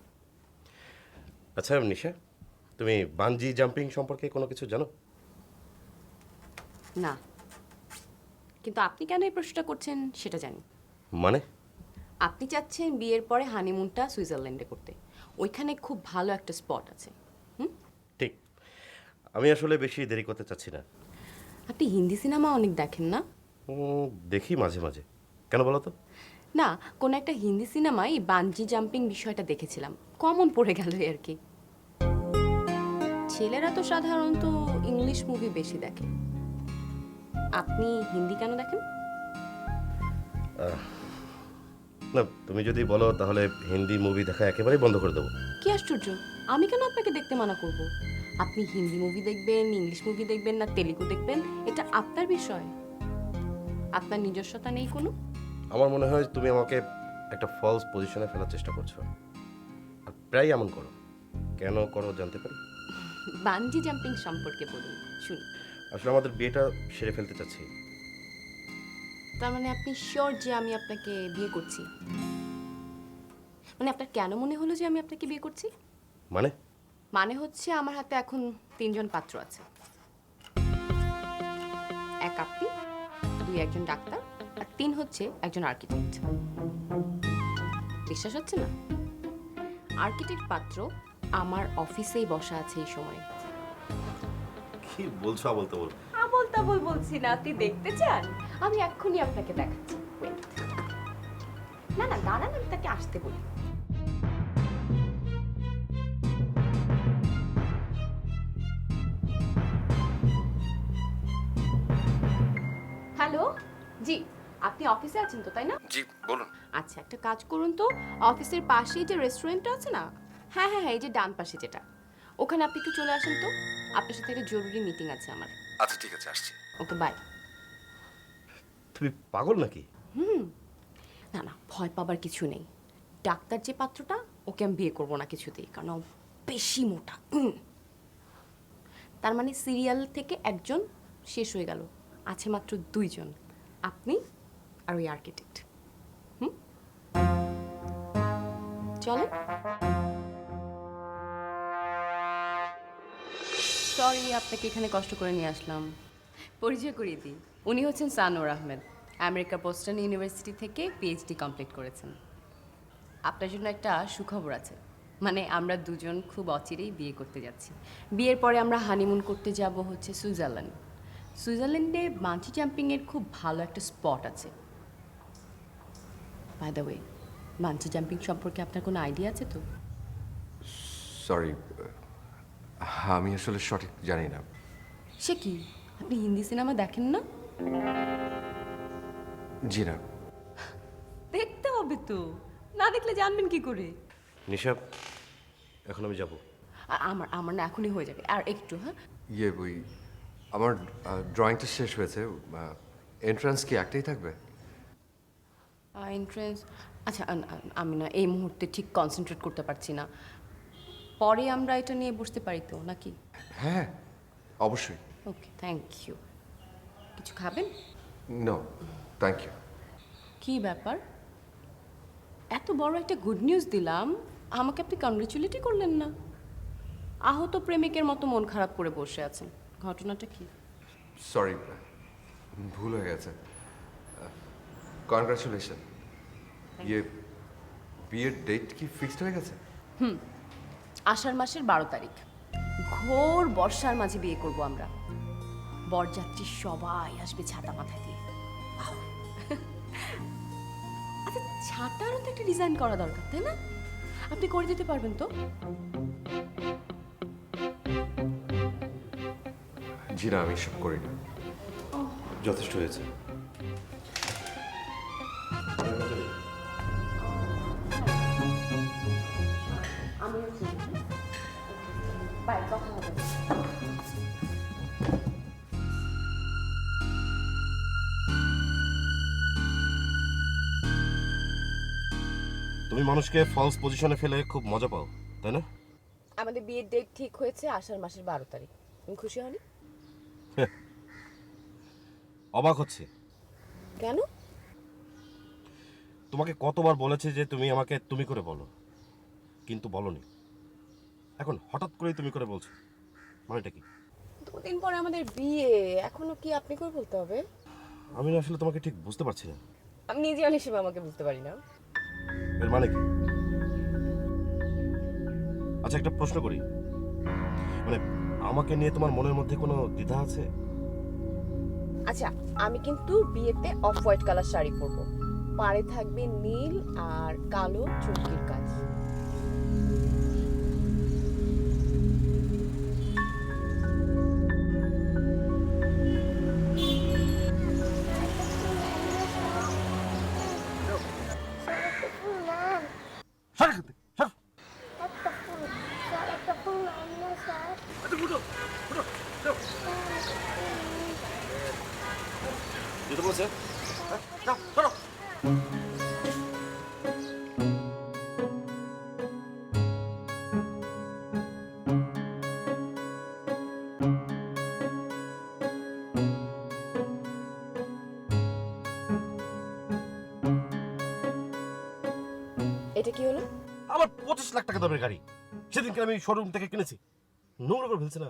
আচ্ছা নিশা, তুমি বানজি জাম্পিং সম্পর্কে কোনো কিছু জানো? না, কিন্তু আপনি কেন এই প্রশ্নটা করছেন সেটা জানি। মানে? আপনি চাচ্ছেন বিয়ের পরে হানিমুনটা সুইজারল্যান্ডে করতে, ওইখানে খুব ভালো একটা স্পট আছে। ঠিক। আমি আসলে বেশি দেরি করতে চাচ্ছি না। আপনি হিন্দি সিনেমা অনেক দেখেন না? দেখি মাঝে মাঝে। কেন বলো তো? না, কোন একটা হিন্দি সিনেমায় এই বানজি জাম্পিং বিষয়টা দেখেছিলাম, কমন পড়ে গেল আর কি। ছেলেরা তো সাধারণত ইংলিশ মুভি বেশি দেখে, আপনি হিন্দি কেন দেখেন? না, তুমি যদি বলো তাহলে হিন্দি মুভি দেখা একেবারেই বন্ধ করে দেবো। কি আশ্চর্য, আমি কেন আপনাকে দেখতে মানা করব? আপনি হিন্দি মুভি দেখবেন, ইংলিশ মুভি দেখবেন না তেলুগু দেখবেন, এটা আপনার বিষয়। আপনার নিজস্বতা নেই কোনো? আমার মনে হয় তুমি আমাকে একটা ফলস পজিশনে ফেলার চেষ্টা করছো, আর প্রায় এমন করো। কেন করো জানতে পারি? বানজি জাম্পিং সম্পর্কে বলুন শুনি। আসলে আমাদের বিয়েটা সেরে ফেলতে চাচ্ছি। তার মানে আপনি শিওর যে আমি আপনাকে বিয়ে করছি? মানে আপনার কেন মনে হলো যে আমি আপনাকে বিয়ে করছি? মানে? মানে হচ্ছে আমার হাতে এখন 3 জন পাত্র আছে। এক আপনি, 2 একজন ডাক্তার, আর 3 হচ্ছে একজন আর্কিটেক্ট। বিশ্বাস হচ্ছে না? আর্কিটেক্ট পাত্র আমার অফিসেই বসা আছে এই সময়। কি বলছো আবল তাবল? আবল তাবল বলছি না, আপনি দেখতে চান? আমি এক্ষুনি আপনাকে দেখাচ্ছি। Wait. না না দাঁড়ান, আমি তাকে আসতে বলি। হ্যালো, জি আপনি অফিসে আছেন তো, তাই না? জি বলুন। আচ্ছা, একটা কাজ করুন তো, অফিসের পাশেই যে রেস্টুরেন্টটা আছে না, হ্যাঁ হ্যাঁ হ্যাঁ, এই যে ডান পাশে যেটা, ওখানে আপনি একটু চলে আসেন তো। আপনার সাথে একটা জরুরি মিটিং আছে আমার। আচ্ছা ঠিক আছে, আসছি। Okay bye. তুমি পাগল নাকি? না না, ভয় পাবার কিছু নেই। ডাক্তার যে পাত্রটা, ওকে আমি বিয়ে করবো না কিছুতেই, কারণ ও বেশি মোটা। তার মানে সিরিয়াল থেকে একজন শেষ হয়ে গেল, আছে মাত্র 2 জন, আপনি আর ওই আর্কিটেক্ট। চলো। সরি আপনাকে এখানে কষ্ট করে নিয়ে আসলাম। পরিচয় করিয়ে দিই, উনি হচ্ছেন সানোর আহমেদ, আমেরিকা বোস্টন ইউনিভার্সিটি থেকে পিএইচডি কমপ্লিট করেছেন। আপনার জন্য একটা সুখবর আছে, মানে আমরা 2 জন খুব অচিরেই বিয়ে করতে যাচ্ছি। বিয়ের পরে আমরা হানিমুন করতে যাব হচ্ছে সুইজারল্যান্ড। সুইজারল্যান্ডে বাঞ্জি জাম্পিংয়ের খুব ভালো একটা স্পট আছে। By the way, bungee jumping সম্পর্কে আপনার কোনো আইডিয়া আছে তো? সরি, আমি আসলে সঠিক জানি না। সে কি, আপনি হিন্দি সিনেমা দেখেন না? জি না। দেখতে হবে তো, না দেখলে জানবেন কি করে? নিশা, এখন আমি যাব। আমার আমার না এখনই হয়ে যাবে, আর একটু। হ্যাঁ, ইয়ে বই, আমার ড্রয়িংটা শেষ হয়েছে। এন্ট্রান্স কি একটাই থাকবে? এন্ট্রেন্স, আচ্ছা আমি না এই মুহূর্তে ঠিক কনসেন্ট্রেট করতে পারছি না, পরে আমরা এটা নিয়ে বসতে পারি তো নাকি? হ্যাঁ অবশ্যই। Okay, thank you. কিছু খাবেন? No thank you. কি ব্যাপার, এত বড় একটা গুড নিউজ দিলাম, আমাকে আপনি কংগ্রেচুলেটই করলেন না? আহত প্রেমিকের মতো মন খারাপ করে বসে আছেন, ঘটনাটা কি? সরি, ভুল হয়ে গেছে। কনগ্রাচুলেশন। ইয়ে, বিয়ের ডেট কি ফিক্সড হয়ে গেছে? আষাঢ় মাসের 12 তারিখ, ঘোর বর্ষার মাঝে বিয়ে করব আমরা। বরযাত্রী সবাই আসবে ছাতা মাথায় দিয়ে। আচ্ছা, ছাতারও তো একটা ডিজাইন করা দরকার, তাই না? আপনি করে দিতে পারবেন তো? জি না, আমি এসব করি না। যথেষ্ট হয়েছে। বাইরে কথা হবে। তুমি মানুষকে ফলস পজিশনে ফেলে খুব মজা পাও, তাই না? আমাদের বিয়ের ডেট ঠিক হয়েছে আষাঢ় মাসের 12 তারিখ। তুমি খুশি হওনি? অবাক হচ্ছে। কেন? তোমাকে কতবার বলেছে যে তুমি আমাকে তুমি করে বলো, কিন্তু বলনি। এখন হঠাৎ করেই তুমি করে বলছো, মানেটা কি? 2 দিন পরে আমাদের বিয়ে, এখনো কি আপনি করে বলতে হবে? আমি না আসলে তোমাকে ঠিক বুঝতে পারছি না। আমি নিজে অনেক সময় আমাকে বুঝতে পারি না। এর মানে কি? আচ্ছা, একটা প্রশ্ন করি, মানে আমাকে নিয়ে তোমার মনের মধ্যে কোনো দ্বিধা আছে? আচ্ছা, আমি কিন্তু বিয়েতে অফ হোয়াইট কালার শাড়ি পরবো, পাড়ে থাকবে নীল আর কালো চুমকির কাজ। যেতে বলছে? এটা কি হলো? আমার 25 লাখ টাকা দামের গাড়ি, সেদিনকে আমি শোরুম থেকে কিনেছি, নোংরা করে ফেলছে না?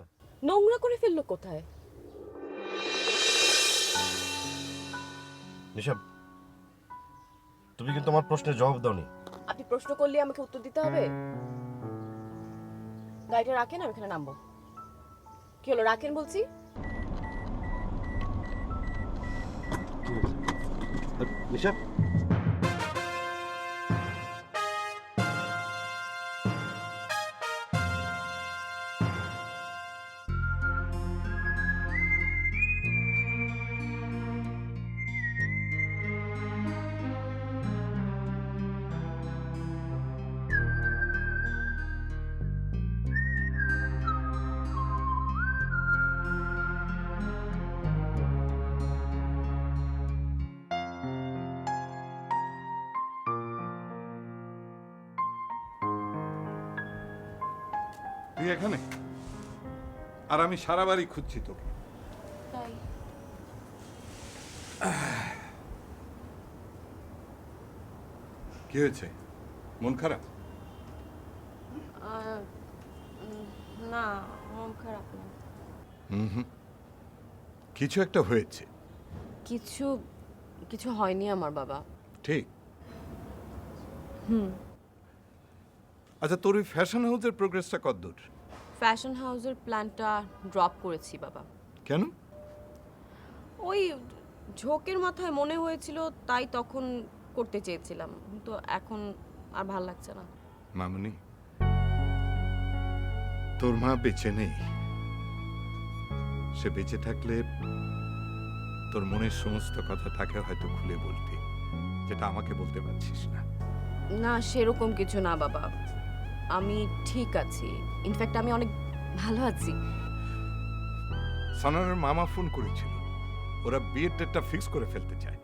নোংরা করে ফেললো কোথায়? নিশাব, তুমি কিন্তু আমার প্রশ্নের জবাব দাওনি। আপনি প্রশ্ন করলে আমাকে উত্তর দিতে হবে? গাড়িটা রাখেন, আমি এখানে নামবো। কি হলো, রাখেন বলছি। নিশাব, তুই এখানে? আর আমি সারা বাড়ি খুঁজছি তোকে। তাই? কি হয়েছে? মন খারাপ? না, মন খারাপ না। কিছু একটা হয়েছে। কিছু কিছু হয়নি আমার বাবা। ঠিক। আচ্ছা, তোর ওই ফ্যাশন হাউসের প্রোগ্রেসটা কতদূর? ফ্যাশন হাউসের প্ল্যানটা ড্রপ করেছি বাবা। কেন? ওই ঝোঁকের মাথায় মনে হয়েছিল, তাই তখন করতে চেয়েছিলাম, তো এখন আর ভাল লাগছে না। মামুনি, তোর মা বেঁচে নেই। সে বেঁচে থাকলে তোর মনের সমস্ত কথা তাকে হয়তো খুলে বলতি, যেটা আমাকে বলতে পারছিস না। না, সেরকম কিছু না বাবা, আমি ঠিক আছি। ইনফ্যাক্ট আমি অনেক ভালো আছি। সানারের মামা ফোন করেছিল, ওরা বিয়ের ডেটটা ফিক্স করে ফেলতে চায়।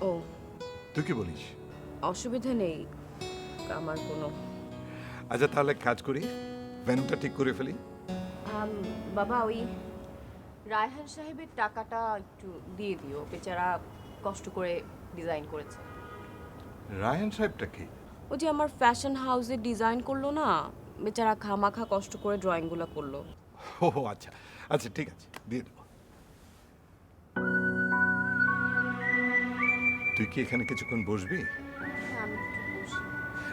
ও, তুই কি বলিস? অসুবিধা নেই আমার কোনো। আচ্ছা, তাহলে কাজ করি, ভেন্যুটা ঠিক করে ফেলি। বাবা, ওই রায়হান সাহেবের টাকাটা একটু দিয়ে দিও, বেচারা কষ্ট করে ডিজাইন করেছে। রায়হান সাহেবটা কি? ও যে আমার ফ্যাশন হাউসে ডিজাইন করলো না, বেচারা খামাখা কষ্ট করে ড্রয়িংগুলো করলো। ও আচ্ছা আচ্ছা, ঠিক আছে, দিয়ে দেবো। তুই কি এখানে কিছুক্ষণ বসবি? হ্যাঁ, আমি একটু বসি।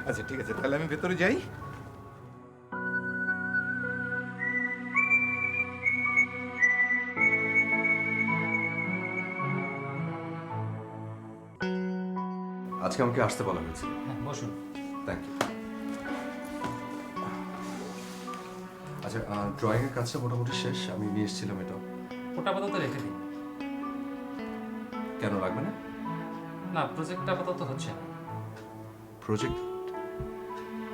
আচ্ছা ঠিক আছে, তাহলে আমি ভেতরে যাই। আজকে আমাকে আসতে বলা হয়েছিল। হ্যাঁ, বসুন। Thank you. আচ্ছা, ড্রয়িংয়ের কাজটা মোটামুটি শেষ, আমি নিয়ে এসেছিলাম এটা। ওটা আপাতত রেখে দিন। কেন লাগবে না? না, প্রজেক্টটা আপাতত হচ্ছে না। প্রজেক্ট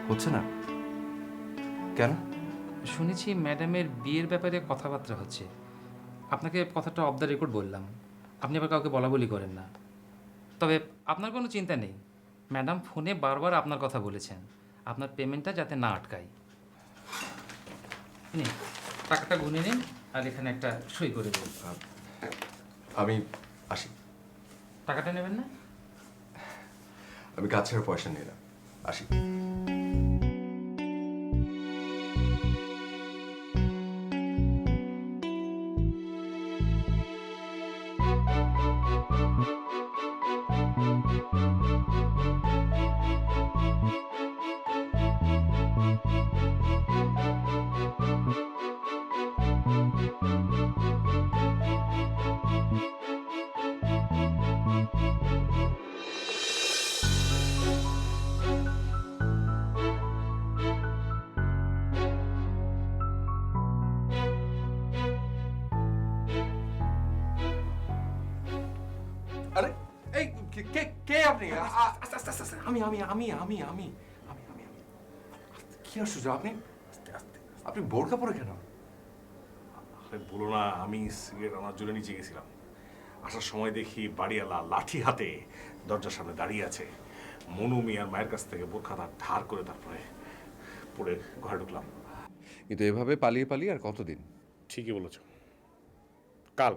হচ্ছে না কেন? শুনেছি ম্যাডামের বিয়ের ব্যাপারে কথাবার্তা হচ্ছে। আপনাকে কথাটা অফ দ্য রেকর্ড বললাম, আপনি আবার কাউকে বলা বলি করেন না। তবে আপনার কোনো চিন্তা নেই, ম্যাডাম ফোনে বারবার আপনার কথা বলেছেন, আপনার পেমেন্টটা যাতে না আটকায়। নিন, টাকাটা গুনে নিন আর এখানে একটা সই করে দিন। আমি আসি। টাকাটা নেবেন না? আমি কাজ ছেড়ে পয়সা নিই না, আসি। আরে এই কে কে আপনি? আস্তে আস্তে আস্তে, আমি কি আশ্চর্য, আপনি বোরকা পরে কেন? আরে বলো না, আমি সিগারেট আনার জন্য নিচে গেছিলাম। আসার সময় দেখি বাড়িওয়ালা লাঠি হাতে দরজার সামনে দাঁড়িয়ে আছে। মনু মিয়ার মায়ের কাছ থেকে বোরখাটা ধার করে তারপরে পরে ঘরে ঢুকলাম। কিন্তু এভাবে পালিয়ে পালিয়ে আর কতদিন? ঠিকই বলেছ। কাল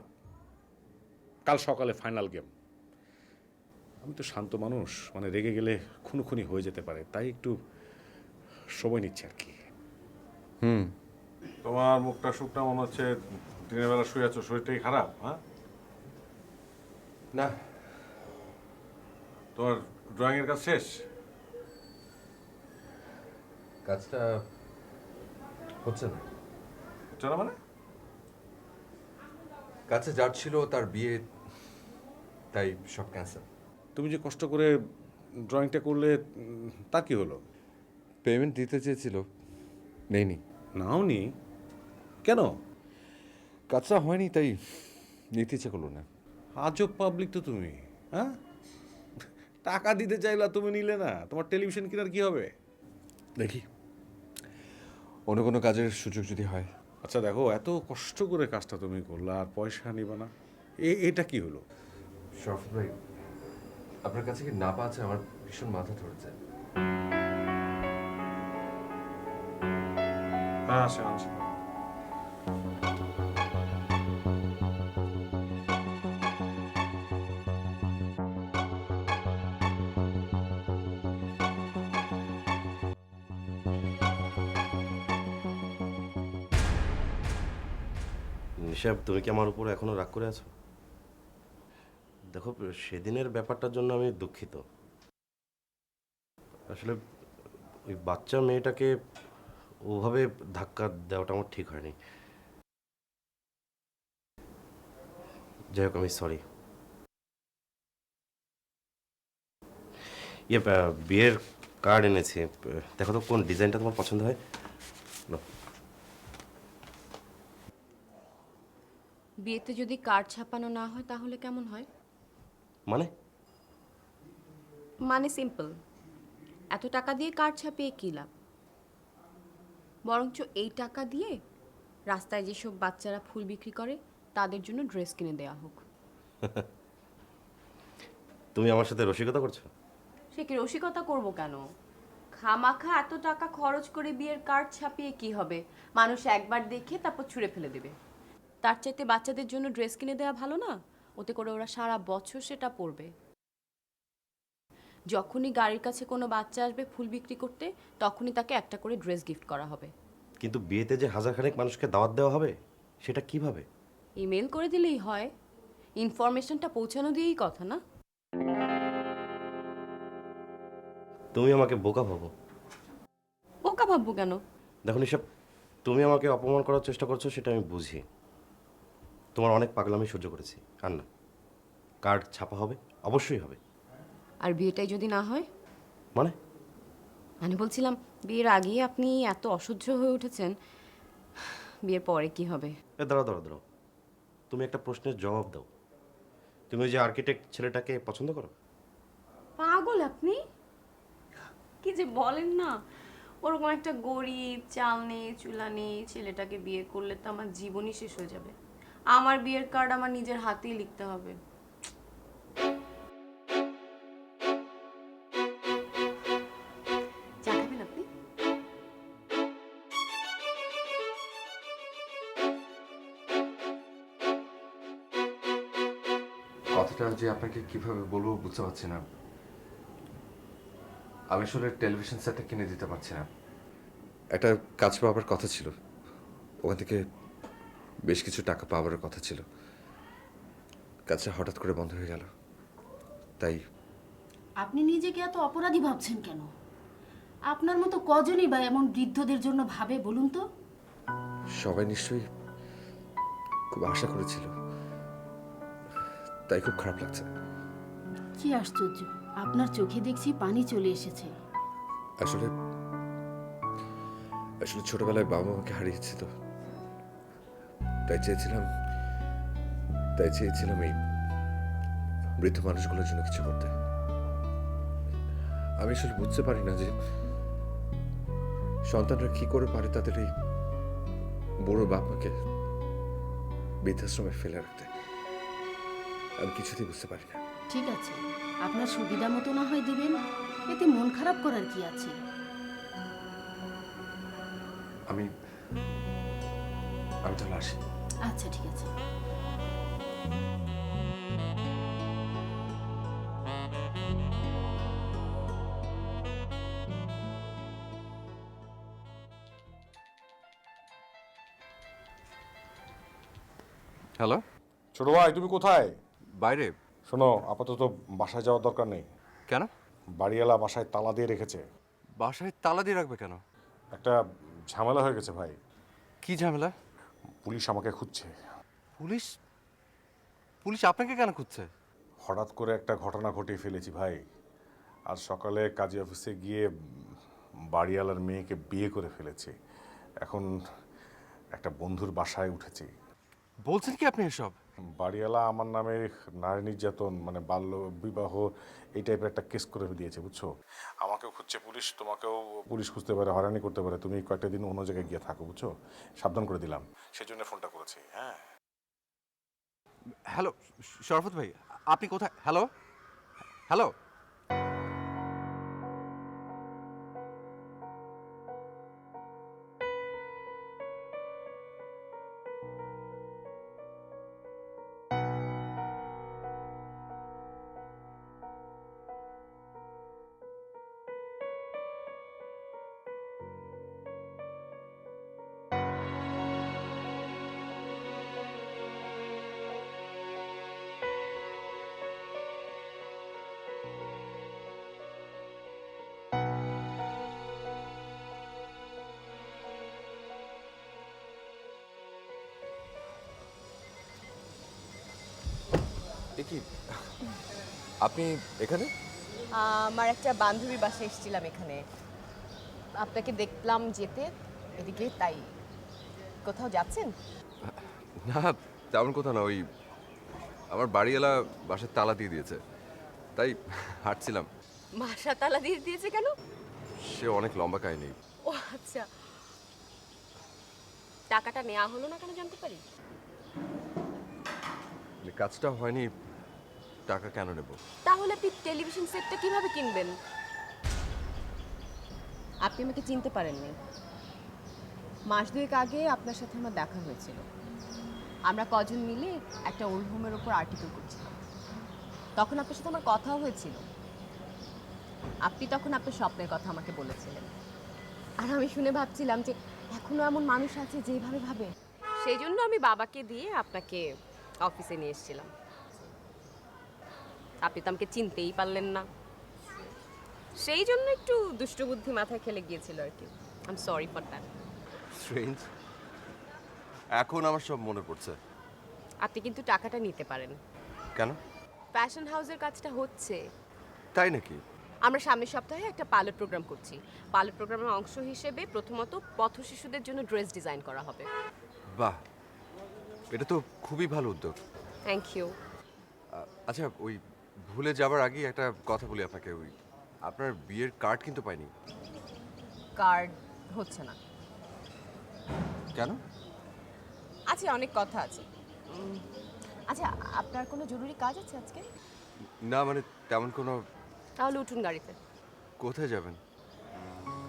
কাল সকালে ফাইনাল গেম। আমি তো শান্ত মানুষ, মানে রেগে গেলে খুনোখুনি হয়ে যেতে পারে, তাই একটু সময় নিচ্ছে আর কি। তোমার মুখটা শুকনা মনে হচ্ছে, দিনের বেলা শুয়ে আছো, শরীরটাই খারাপ। হ্যাঁ, না, তোমার ড্রয়িং এর কাজ শেষ? কাজটা হচ্ছে না। হচ্ছে না মানে? কাছে যার ছিল তার বিয়ে, তাই সব ক্যান্সেল। তুমি যে কষ্ট করে ড্রয়িংটা করলে, তা কি হলো? পেমেন্ট দিতে চেয়েছিল, নেইনি। নাও নি কেন? কাজটা হয়নি, তাই নিতে ইচ্ছে করলো না। আজব পাবলিক তো তুমি। হ্যাঁ, টাকা দিতে চাইলা, তুমি নিলে না। তোমার টেলিভিশন কেনার কি হবে? দেখি অন্য কোনো কাজের সুযোগ যদি হয়। আচ্ছা দেখো, এত কষ্ট করে কাজটা তুমি করলা আর পয়সা নিবা না, এটা কি হলো? শরফত ভাই, আপনার কাছে কি না পাচ্ছে? আমার ভীষণ মাথা ধরেছে। হ্যাঁ, আসে আনছি। নিশাব, তুমি কি আমার উপর এখনো রাগ করে আছো? দেখো, সেদিনের ব্যাপারটার জন্য আমি দুঃখিত। আসলে ওই বাচ্চা মেয়েটাকে ওভাবে ধাক্কা দেওয়াটা আমার ঠিক হয়নি। যাই হোক, আমি সরি। বিয়ের কার্ড এনেছি, দেখো তো কোন ডিজাইনটা তোমার পছন্দ হয়। নাও। বিয়েতে যদি কার্ড ছাপানো না হয় তাহলে কেমন হয়? মানে? মানে সিম্পল, এত টাকা দিয়ে কার্ড ছাপিয়ে কী লাভ? বরঞ্চ এই টাকা দিয়ে রাস্তায় যেসব বাচ্চারা ফুল বিক্রি করে তাদের জন্য ড্রেস কিনে দেওয়া হোক। তুমি আমার সাথে রসিকতা করছো? সে কি রসিকতা করব কেন? খামাখা এত টাকা খরচ করে বিয়ের কার্ড ছাপিয়ে কি হবে? মানুষ একবার দেখে তারপর ছুঁড়ে ফেলে দেবে। তার চাইতে বাচ্চাদের জন্য ড্রেস কিনে দেওয়া ভালো না? ওতে করে ওরা সারা বছর সেটা পরবে। যখনই গাড়ির কাছে কোনো বাচ্চা আসবে ফুল বিক্রি করতে, তখনই তাকে একটা করে ড্রেস গিফট করা হবে। কিন্তু বিয়েতে যে হাজারখানেক মানুষকে দাওয়াত দেওয়া হবে সেটা কিভাবে? ইমেল করে দিলেই হয়, ইনফরমেশনটা পৌঁছানো দিয়েই কথা না? তুমি আমাকে বোকা ভাবো? বোকা ভাববো কেন? দেখো নিশা, তুমি আমাকে অপমান করার চেষ্টা করছো সেটা আমি বুঝি। তোমার অনেক পাগলামি সহ্য করেছি। আর না, কার্ড ছাপা হবে, অবশ্যই হবে। আর বিয়েটাই যদি না হয়? মানে মানে বলছিলাম, বিয়ের আগেই আপনি এত অসহ্য হয়ে উঠেছেন, বিয়ের পরে কি হবে? দাঁড়াও দাঁড়াও দাঁড়াও, তুমি একটা প্রশ্নের জবাব দাও। তুমি ওই যে আর্কিটেক্ট ছেলেটাকে পছন্দ করো? পাগল আপনি, কি যে বলেন না। ওরকম একটা গরিব, চাল নেই, চুলা নেই ছেলেটাকে বিয়ে করলে তো আমার জীবনই শেষ হয়ে যাবে। আমার বিয়ের কার্ড আমার নিজের হাতেই লিখতে হবে। চা খাবেন আপনি? কথাটা যে আপনাকে কিভাবে বলবো বুঝতে পারছি না। আমি আসলে টেলিভিশন সেটটা কিনে দিতে পারছি না। একটা কাজ পাওয়ার কথা ছিল, ওখান থেকে বেশ কিছু টাকা পাওয়ার কথা ছিল। কাজটা হঠাৎ করে বন্ধ হয়ে গেল, তাই। আপনি নিজেকে এত অপরাধী ভাবছেন কেন? আপনার মতো কজনই বা এমন বৃদ্ধদের জন্য ভাবে বলুন তো? সবাই নিশ্চয়ই খুব আশা করেছিল, তাই খুব খারাপ লাগছে। কি আশ্চর্য, আপনার চোখে দেখছি পানি চলে এসেছে। আসলে আসলে ছোটবেলায় বাবা মাকে হারিয়েছি তো, তাই চেয়েছিলাম এই বৃদ্ধ মানুষগুলোর জন্য কিছু করতে। আমি আসলে বুঝতে পারি না যে সন্তানরা কি করে পারে তাদের এই বুড়ো বাপ মাকে বৃদ্ধাশ্রমে ফেলে রাখতে। আমি কিছুতেই বুঝতে পারি না। ঠিক আছে, আপনার সুবিধা মতো না হয় দিবেন, এতে মন খারাপ করার কি আছে? আমি তাহলে আসি। আচ্ছা ঠিক আছে। হ্যালো, ছোট ভাই, তুমি কোথায়? বাইরে। শোনো, আপাতত বাসায় যাওয়ার দরকার নেই। কেন? বাড়িওয়ালা বাসায় তালা দিয়ে রেখেছে। বাসায় তালা দিয়ে রাখবে কেন? একটা ঝামেলা হয়ে গেছে ভাই। কি ঝামেলা? পুলিশ আমাকে খুঁজছে। পুলিশ? পুলিশ আপনাকে কেন খুঁজছে? হঠাৎ করে একটা ঘটনা ঘটিয়ে ফেলেছি ভাই। আজ সকালে কাজী অফিসে গিয়ে বাড়িওয়ালার মেয়েকে বিয়ে করে ফেলেছি। এখন একটা বন্ধুর বাসায় উঠেছি। বলছেন কি আপনি এসব? বাড়িওয়ালা আমার নামে নারী নির্যাতন, মানে বাল্য বিবাহ, এই টাইপের একটা কেস করে দিয়েছে, বুঝছো? আমাকেও খুঁজছে পুলিশ, তোমাকেও পুলিশ খুঁজতে পারে, হয়রানি করতে পারে। তুমি কয়েকটা দিন অন্য জায়গায় গিয়ে থাকো, বুঝছো? সাবধান করে দিলাম, সেজন্য ফোনটা করেছি। হ্যাঁ, হ্যালো শরফত ভাই, আপনি কোথায়? Hello hello. কি আপনি এখানে? আমার একটা বান্ধবীর বাসায় এসেছিলাম এখানে, আপনাকে দেখলাম যেতে এদিকে, তাই। কোথাও যাচ্ছেন? না, তেমন কোথাও না। ওই আমার বাড়িওয়ালা বাসায় তালা দিয়ে দিয়েছে, তাই হাঁটছিলাম। বাসা তালা দিয়ে দিয়েছে কেন? সে অনেক লম্বা কাহিনী। ও আচ্ছা, টাকাটা নেওয়া হলো না কেন জানতে পারি? কাজটা হয়নি, টাকা কেন নেব? তাহলে আপনি টেলিভিশন সেটটা কিভাবে কিনবেন? আপনি আমাকে চিনতে পারেননি। মাস দুয়েক আগে আপনার সাথে আমার দেখা হয়েছিল। আমরা কজন মিলে একটা ওল্ড হোমের ওপর আর্টিকেল করছিলাম। তখন আপনার সাথে আমার কথাও হয়েছিল। আপনি তখন আপনার স্বপ্নের কথা আমাকে বলেছিলেন, আর আমি শুনে ভাবছিলাম যে এখনো এমন মানুষ আছে যেভাবে ভাবে। সেই জন্য আমি বাবাকে দিয়ে আপনাকে অফিসে নিয়ে এসেছিলাম। আপনি তো আমাকে চিনতেই পারলেন না, সেই জন্য একটু দুষ্টবুদ্ধি মাথায় খেলে গিয়েছিল আর কি। I am sorry for that. Strange, এখন আমার সব মনে পড়ছে। আপনি কিন্তু টাকাটা নিতে পারেন। কেন? ফ্যাশন হাউসের কাজটা হচ্ছে। তাই নাকি? আমরা সামনের সপ্তাহে একটা পাইলট প্রোগ্রাম করছি। পাইলট প্রোগ্রামের অংশ হিসেবে প্রথমত পথ শিশুদের জন্য ড্রেস ডিজাইন করা হবে। বাহ, এটা তো খুবই ভালো উদ্যোগ। Thank you. আচ্ছা, ওই ভুলে যাবার আগে একটা কথা বলি আপনাকে। ওই আপনার বিয়ের কার্ড কিন্তু পাইনি। কার্ড হচ্ছে না। কেন? আছে, অনেক কথা আছে। আচ্ছা, আপনার কোনো জরুরি কাজ আছে আজকে? না, মানে তেমন কোনো। তাহলে উঠুন গাড়িতে। কোথায় যাবেন?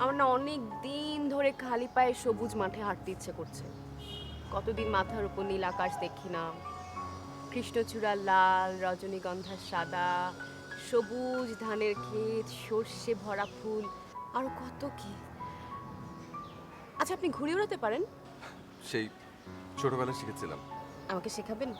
আমার না অনেক দিন ধরে খালি পায়ে সবুজ মাঠে হাঁটতে ইচ্ছে করছে। কতদিন মাথার উপর নীল আকাশ দেখি না, কৃষ্ণচূড়া লাল, রজনীগন্ধা সাদা, সবুজ ধানের ক্ষেত, সর্ষে ভরা ফুল, আর কত কি। আচ্ছা, আপনি ঘুরে উড়াতে পারেন? সেই ছোটবেলায় শিখেছিলাম। আমাকে শেখাবেন?